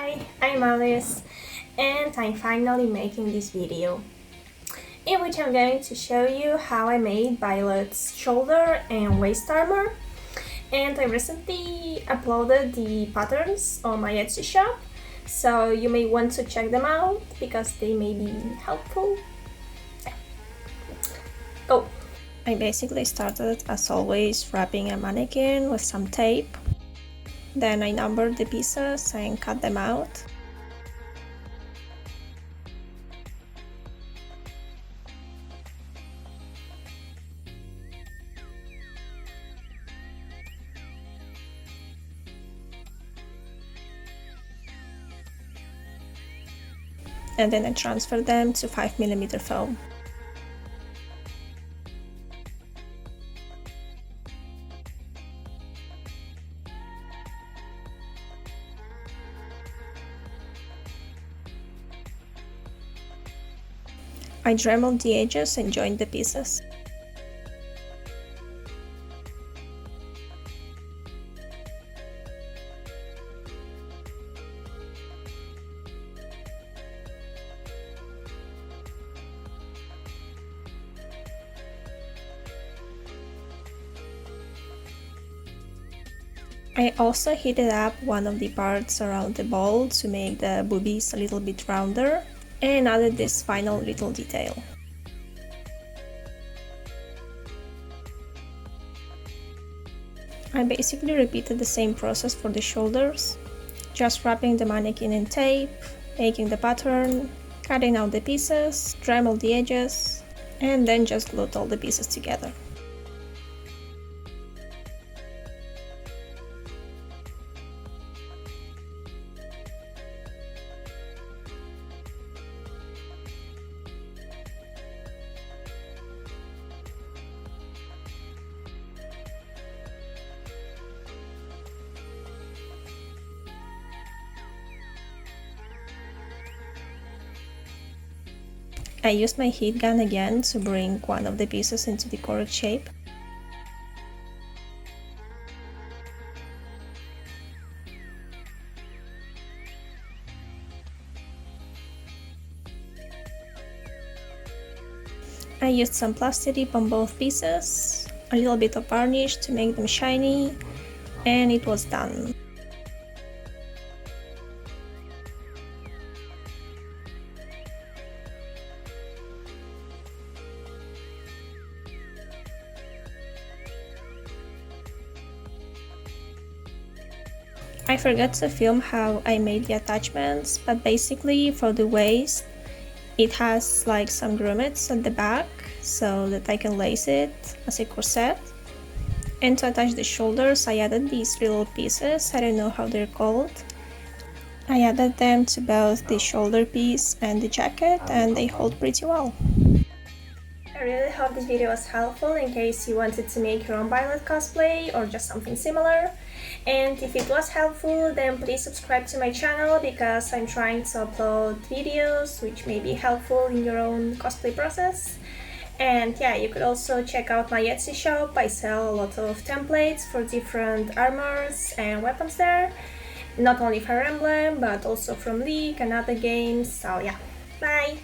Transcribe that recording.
Hi, I'm Alice and I'm finally making this video in which I'm going to show you how I made Byleth's shoulder and waist armor, and I recently uploaded the patterns on my Etsy shop, so you may want to check them out because they may be helpful. Oh, I basically started as always wrapping a mannequin with some tape. Then I numbered the pieces and cut them out. And then I transferred them to 5mm foam. I dremeled the edges and joined the pieces. I also heated up one of the parts around the ball to make the boobies a little bit rounder and added this final little detail. I basically repeated the same process for the shoulders, just wrapping the mannequin in tape, making the pattern, cutting out the pieces, dremeled the edges, and then just glued all the pieces together. I used my heat gun again to bring one of the pieces into the correct shape. I used some plastic on both pieces, a little bit of varnish to make them shiny, and it was done. I forgot to film how I made the attachments, but basically for the waist it has like some grommets at the back so that I can lace it as a corset. And to attach the shoulders I added these little pieces, I don't know how they're called. I added them to both the shoulder piece and the jacket and they hold pretty well. I really hope this video was helpful in case you wanted to make your own Byleth cosplay or just something similar. And if it was helpful, then please subscribe to my channel because I'm trying to upload videos which may be helpful in your own cosplay process. And yeah, you could also check out my Etsy shop. I sell a lot of templates for different armors and weapons there. Not only for Emblem, but also from League and other games. So yeah, bye!